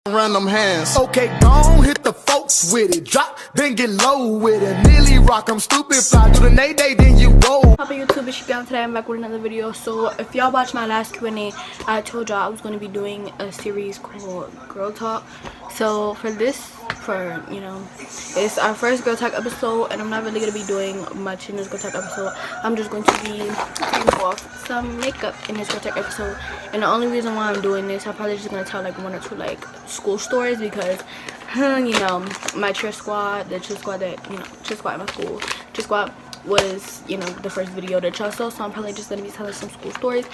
Random hands. Okay, gon' hit the folks with it. Drop, then get low with it. Nearly rock, I'm stupid. Fly do the nay day, then you roll. Hi YouTube, it's your girl. Today I'm back with another video. So if y'all watched my last Q&A, I told y'all I was going to be doing a series called Girl Talk. So for this, it's our first Girl Talk episode, and I'm not really going to be doing much in this Girl Talk episode. I'm just going to be taking off some makeup in this Girl Talk episode. And the only reason why I'm doing this, I'm probably just going to tell like one or two like school stories, because my cheer squad, the cheer squad that, cheer squad in my school, cheer squad was, the first video that y'all saw. So I'm probably just going to be telling some school stories.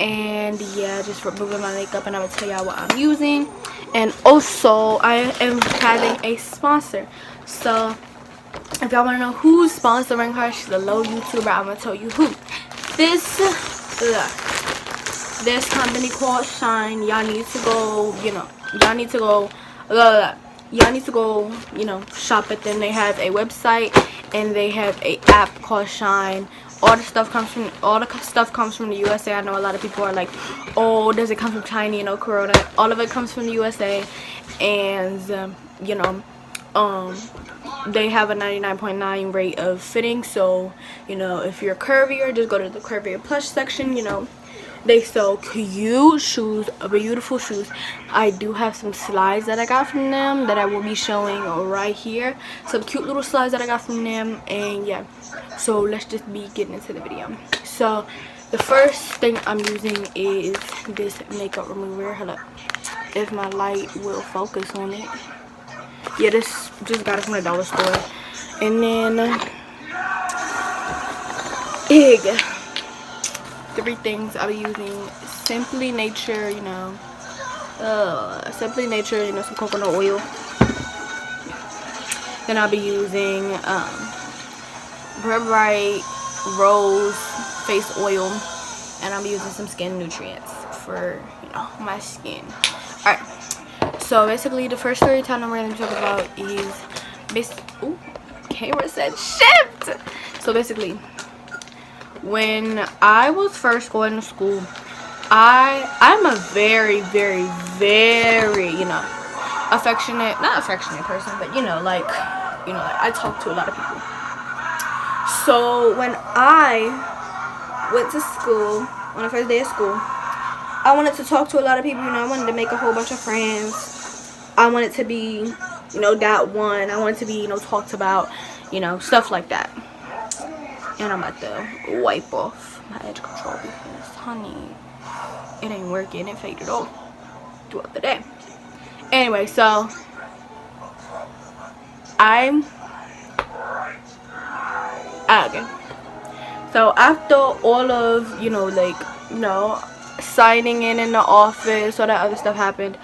And yeah, just removing my makeup, and I'm going to tell y'all what I'm using. And also, I am having a sponsor. So if y'all want to know who's sponsoring her, she's a low YouTuber. I'm going to tell you who. This company called Shine. Y'all need to go, y'all need to go, shop at them. They have a website and they have a app called Shine. All the stuff comes from the USA. I know a lot of people are like, oh, does it come from China, Corona? All of it comes from the USA. And they have a 99.9 rate of fitting. So if you're curvier, just go to the curvier plush section. They sell cute shoes, beautiful shoes. I do have some slides that I got from them that I will be showing right here. Some cute little slides that I got from them. And yeah, so let's just be getting into the video. So the first thing I'm using is this makeup remover. Hold up, if my light will focus on it. Yeah, this just got it from the dollar store. And then three things I'll be using: Simply Nature, Simply Nature, some coconut oil. Then I'll be using Bright Rose face oil, and I'll be using some skin nutrients for my skin. Alright, so basically the first story time I'm going to talk about is camera said shift. So basically, when I was first going to school, I'm a very affectionate, not affectionate person, but like I talk to a lot of people. So when I went to school, on the first day of school, I wanted to talk to a lot of people. I wanted to make a whole bunch of friends. I wanted to be that one. I wanted to be talked about, stuff like that. And I'm about to wipe off my edge control because, honey, it ain't working. It faded off throughout the day. Anyway, so okay. So after all of signing in the office, all that other stuff happened,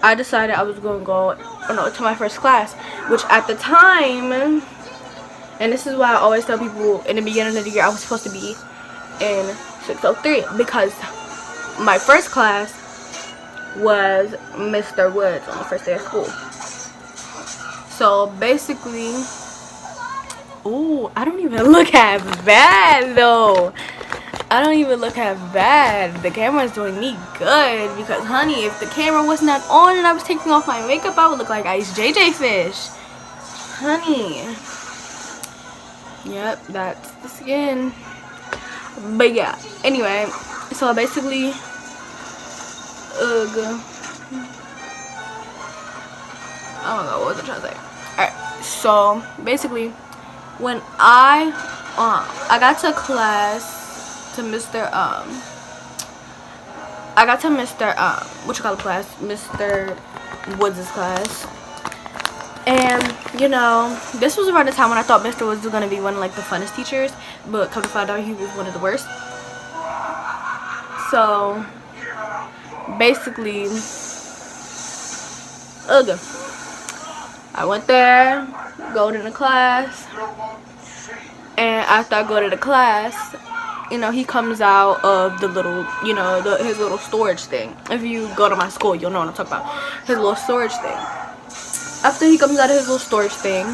I decided I was gonna go to my first class, which at the time. And this is why I always tell people in the beginning of the year I was supposed to be in 603, because my first class was Mr. Woods on the first day of school. So basically, I don't even look half bad though. I don't even look half bad. The camera's doing me good, because honey, if the camera was not on and I was taking off my makeup, I would look like Ice JJ Fish. Honey. Yep, that's the skin. But yeah, anyway, so basically, oh my god, what was I trying to say? Alright, so basically, when I got to class, to Mr. Mr. Woods' class. And this was around the time when I thought Mr. Woods was gonna be one of the funnest teachers, but come to find out he was one of the worst. So basically, I went there, go to the class, and after I go to the class, he comes out of the little, his little storage thing. If you go to my school, you'll know what I'm talking about. His little storage thing. After he comes out of his little storage thing,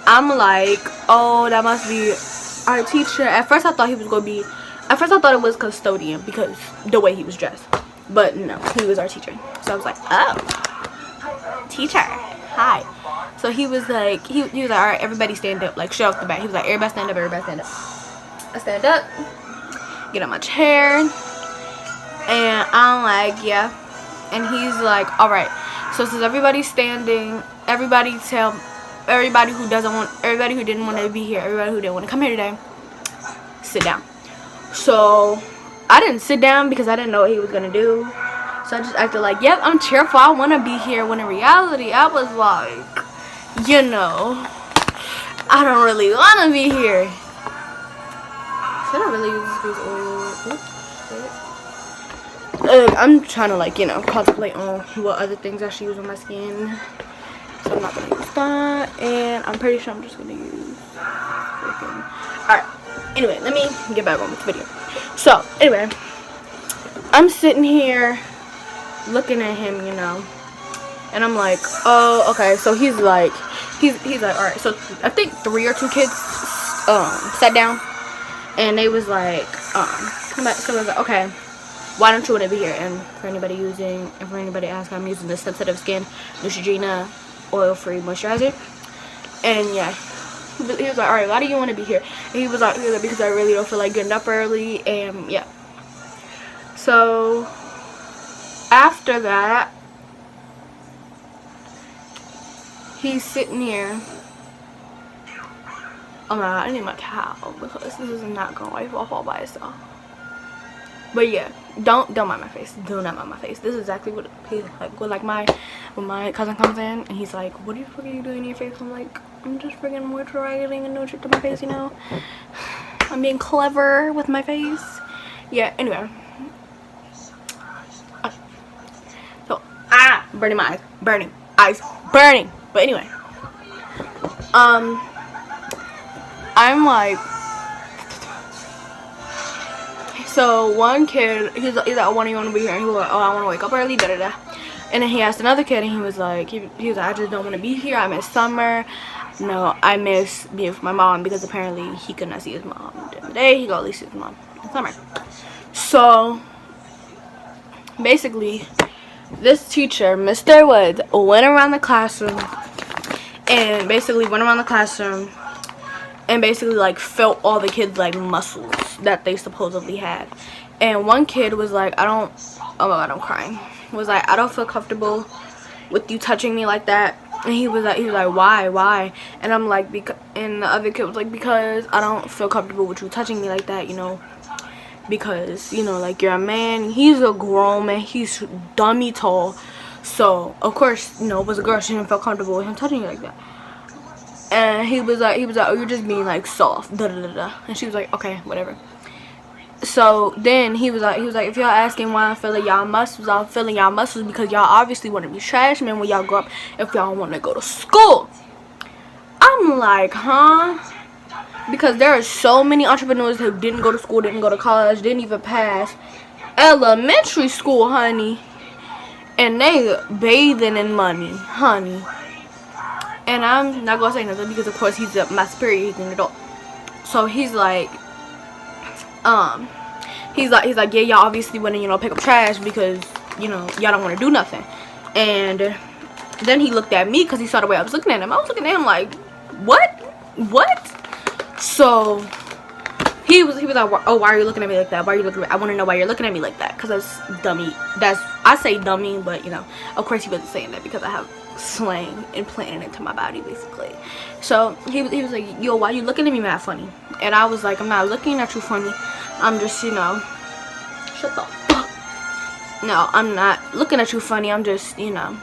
I'm like, oh, that must be our teacher. At first I thought it was custodian because the way he was dressed. But no, he was our teacher. So I was like, oh. teacher. Hi. So he was like, he was like, all right, everybody stand up, like straight off the bat. He was like, everybody stand up, everybody stand up. I stand up, get on my chair, and I'm like, yeah. And he's like, all right. So since everybody's standing, everybody tell everybody who didn't want to be here, everybody who didn't want to come here today, sit down. So I didn't sit down because I didn't know what he was gonna do. So I just acted like, yep, I'm cheerful, I want to be here. When in reality, I was like, you know, I don't really want to be here. Should I really use this oil? I'm trying to, like, you know, contemplate on what other things I should use on my skin. So I'm not going to use that. And I'm pretty sure I'm just going to use freaking... Alright. Anyway, let me get back on with the video. So, anyway. I'm sitting here looking at him, you know. And I'm like, oh, okay. So he's like, alright. So I think 3 or 2 kids sat down. And they was like, come back. So I was like, okay, why don't you want to be here? And for anybody asking, I'm using this sensitive skin Neutrogena oil-free moisturizer. And yeah, he was like, all right, why do you want to be here? And he was like, because I really don't feel like getting up early. And yeah. So after that, he's sitting here. Oh my god, I need my towel because this is not gonna wipe off all by itself. But yeah, don't mind my face. Do not mind my face. This is exactly what he's like. When my cousin comes in and he's like, "What the fuck are you doing in your face?" I'm like, "I'm just freaking moisturizing and no shit to my face, you know. I'm being clever with my face." Yeah. Anyway. So burning my eyes, burning eyes, burning. But anyway, I'm like, so one kid, he's like, oh, when do you want to be here? And he was like, oh, I want to wake up early, da da da. And then he asked another kid, and he was like, I just don't want to be here. I miss summer. No, I miss being with my mom, because apparently he could not see his mom during the day. He could only see his mom in summer. So basically, this teacher, Mr. Woods, went around the classroom and like felt all the kids like muscles that they supposedly had. And one kid was like, oh my god, I'm crying. Was like, I don't feel comfortable with you touching me like that. And he was like, why? And I'm like, and the other kid was like, because I don't feel comfortable with you touching me like that, you know, because, you know, like, you're a man. He's a grown man. He's dummy tall. So of course, you know, it was a girl. She didn't feel comfortable with him touching her like that. And he was like, oh, you're just being like soft, da da da da. And she was like, okay, whatever. So then he was like, if y'all asking why I'm feeling y'all muscles, I'm feeling y'all muscles because y'all obviously want to be trash men when y'all grow up. If y'all want to go to school, I'm like, huh? Because there are so many entrepreneurs who didn't go to school, didn't go to college, didn't even pass elementary school, honey, and they bathing in money, honey. And I'm not gonna say nothing because of course he's my superior, he's an adult. So he's like, he's like, yeah, y'all obviously want to, you know, pick up trash because, you know, y'all don't want to do nothing. And then he looked at me because he saw the way I was looking at him. I was looking at him like, what? So he was like, oh, why are you looking at me like that? Why are you looking at me? I want to know why you're looking at me like that, because that's dummy. I say dummy, but you know, of course he wasn't saying that because I have slang implanted into my body basically. So he was like, yo, why you looking at me mad funny? And I was like, I'm not looking at you funny, I'm just, you know, shut the fuck. No, I'm not looking at you funny, I'm just, you know,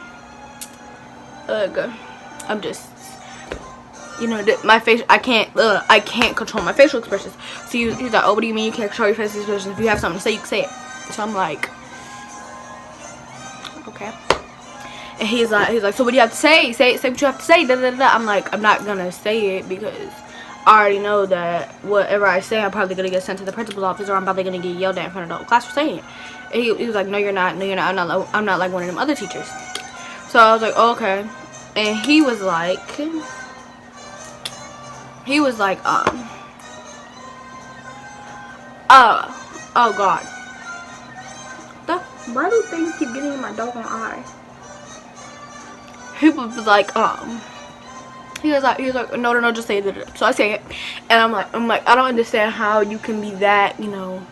I'm just, you know, my face, I can't control my facial expressions. So he was like, oh, what do you mean you can't control your facial expressions? If you have something to say, you can say it. So I'm like, okay. And he's like, so what do you have to say? Say what you have to say. Da, da, da. I'm like, I'm not gonna say it because I already know that whatever I say, I'm probably gonna get sent to the principal's office, or I'm probably gonna get yelled at in front of the whole class for saying it. And he was like, no, you're not. I'm not like one of them other teachers. So I was like, oh, okay. And he was like, oh god, why do things keep getting in my doggone eye? he was like, he was like, no, just say it. So I say it, and I'm like, I don't understand how you can be that, you know,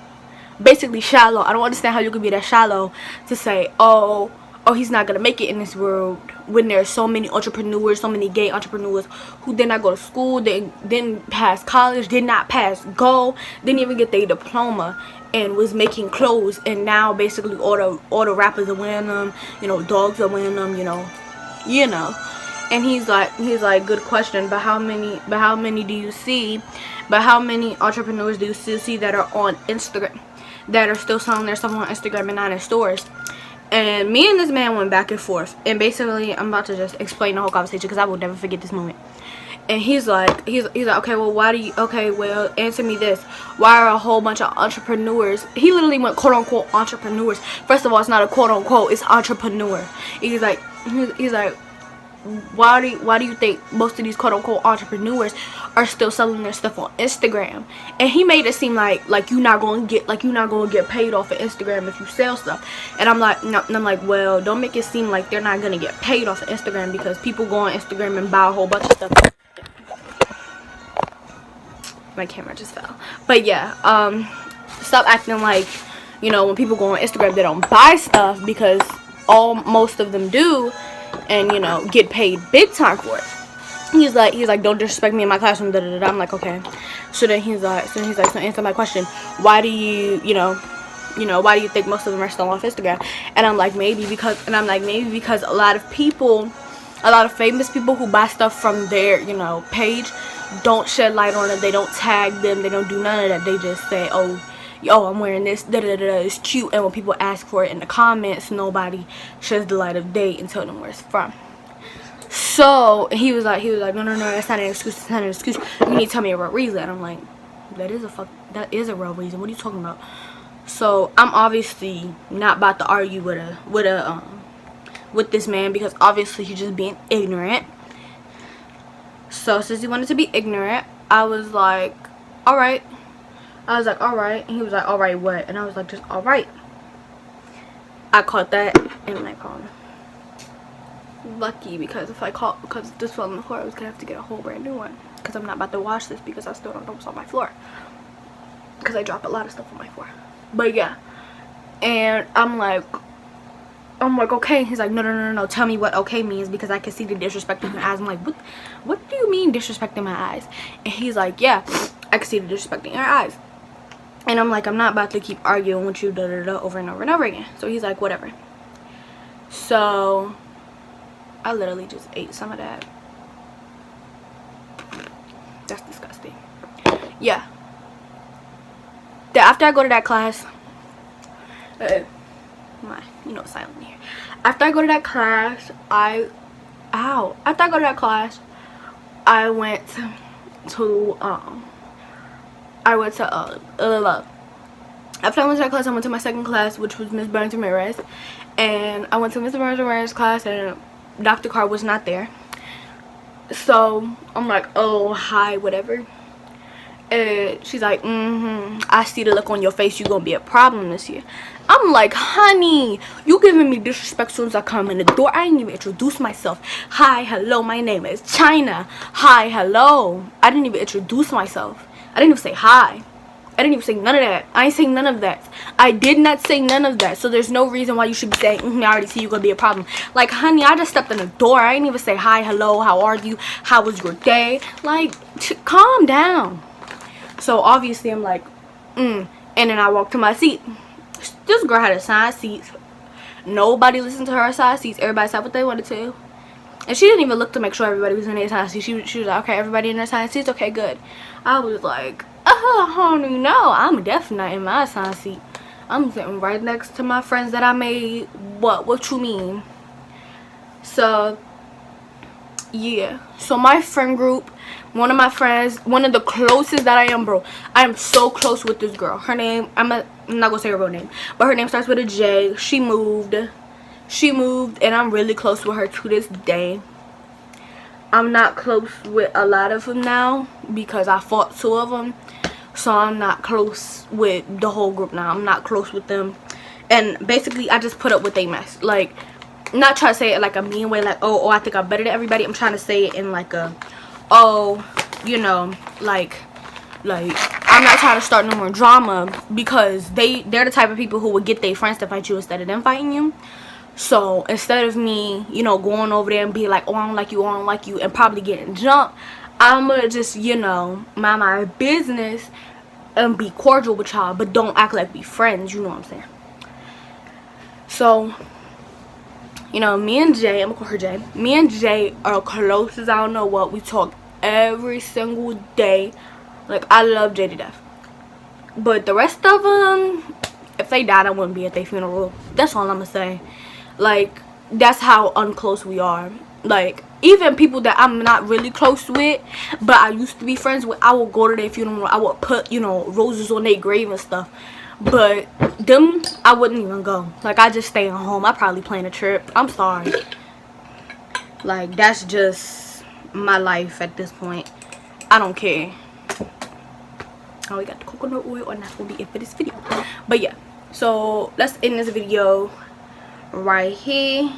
basically shallow. I don't understand how you can be that shallow to say, oh, he's not gonna make it in this world, when there's so many entrepreneurs, so many gay entrepreneurs who did not go to school, they didn't pass college, did not pass go, didn't even get their diploma, and was making clothes, and now basically all the rappers are wearing them, you know, dogs are wearing them, you know. And he's like, good question, but how many do you see? But how many entrepreneurs do you still see that are on Instagram, that are still selling their stuff on Instagram and not in stores? And me and this man went back and forth, and basically I'm about to just explain the whole conversation because I will never forget this moment. And he's like, okay, well, answer me this. Why are a whole bunch of entrepreneurs? He literally went quote unquote entrepreneurs. First of all, it's not a quote unquote, it's entrepreneur. He's like, why do you think most of these quote unquote entrepreneurs are still selling their stuff on Instagram? And he made it seem like you're not gonna get paid off of Instagram if you sell stuff. And I'm like, no, and I'm like, well, don't make it seem like they're not gonna get paid off of Instagram, because people go on Instagram and buy a whole bunch of stuff. My camera just fell. But yeah, stop acting like, you know, when people go on Instagram they don't buy stuff, because most of them do, and, you know, get paid big time for it. He's like, don't disrespect me in my classroom, da, da, da. I'm like, okay. So he's like, so answer my question. Why do you why do you think most of them are still off Instagram? And I'm like, maybe because a lot of famous people who buy stuff from their, you know, page don't shed light on it. They don't tag them. They don't do none of that. They just say, oh, I'm wearing this, da da da, it's cute. And when people ask for it in the comments, nobody sheds the light of day and tell them where it's from. So he was like, no, that's not an excuse. You need to tell me a real reason. And I'm like, that is a real reason. What are you talking about? So I'm obviously not about to argue with this man, because obviously he's just being ignorant. So since he wanted to be ignorant, I was like, all right. And he was like, all right, what? And I was like, just all right. I caught that in my phone. Lucky, because if this fell on the floor, I was gonna have to get a whole brand new one, because I'm not about to wash this, because I still don't know what's on my floor, because I drop a lot of stuff on my floor. But yeah, and I'm like, okay. He's like, no, tell me what okay means, because I can see the disrespect in your eyes. I'm like, what do you mean disrespect in my eyes? And he's like, yeah, I can see the disrespect in your eyes. And I'm like, I'm not about to keep arguing with you over and over and over again. So he's like, whatever. So I literally just ate some of that. That's disgusting. Yeah. After I go to that class, silent here. After I go to that class, I went to after I went to that class, I went to my second class, which was Miss Burns Ramirez. And I went to Miss Burns Ramirez's class, and Dr. Carr was not there. So I'm like, oh, hi, whatever. And she's like, I see the look on your face, you're gonna be a problem this year. I'm like, honey, you giving me disrespect as soon as I come in the door. I didn't even introduce myself. Hi, hello, my name is China. Hi, hello. I didn't even introduce myself. I didn't even say hi. I didn't even say none of that. I ain't saying none of that. I did not say none of that. So there's no reason why you should be saying, I already see you're gonna be a problem. Like, honey, I just stepped in the door. I didn't even say hi, hello, how are you? How was your day? Like, calm down. So obviously I'm like, and then I walked to my seat. This girl had assigned seats. Nobody listened to her assigned seats. Everybody said what they wanted to. And she didn't even look to make sure everybody was in their assigned seats. She was like, okay, everybody in their assigned seats? Okay, good. I was like, honey, no, I'm definitely not in my assigned seat. I'm sitting right next to my friends that I made. What you mean? So, yeah. So my friend group, one of my friends, one of the closest that I am, bro. I am so close with this girl. Her name, I'm not gonna say her real name, but her name starts with a J. She moved, and I'm really close with her to this day. I'm not close with a lot of them now because I fought 2 of them. So I'm not close with the whole group now. I'm not close with them. And basically, I just put up with their mess. Like, not trying to say it like a mean way, like oh I think I'm better than everybody. I'm trying to say it in like a, oh, you know, like I'm not trying to start no more drama, because they're the type of people who would get their friends to fight you instead of them fighting you. So instead of me, you know, going over there and be like, oh I don't like you, I don't like you, and probably getting jumped, I'm gonna just, you know, mind my business and be cordial with y'all, but don't act like we friends, you know what I'm saying? So, you know, me and Jay, I'm gonna call her Jay, me and Jay are close as I don't know what. We talk every single day. Like, I love Jay to death. But the rest of them, if they died, I wouldn't be at their funeral. That's all I'm gonna say. Like, that's how unclose we are. Like, even people that I'm not really close with, but I used to be friends with, I would go to their funeral. I would put, you know, roses on their grave and stuff. But them, I wouldn't even go. Like, I just stay at home. I probably plan a trip. I'm sorry. Like, that's just my life at this point. I don't care. Oh, we got the coconut oil, and that's gonna be it for this video. But yeah, so let's end this video right here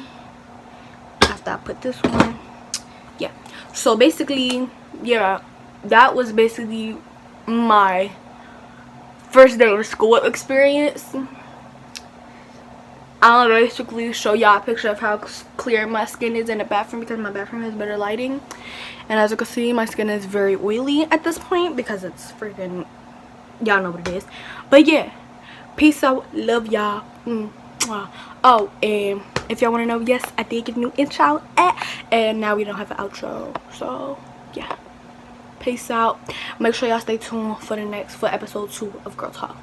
after I put this one. Yeah, so basically, yeah, that was basically my first day of school experience. I'll basically show y'all a picture of how clear my skin is in the bathroom, because my bathroom has better lighting. And as you can see, my skin is very oily at this point because it's freaking, y'all know what it is. But yeah, peace out, love y'all. Oh, and if y'all want to know, yes, I did get a new intro, and now we don't have an outro. So yeah, peace out. Make sure y'all stay tuned for episode 2 of Girl Talk.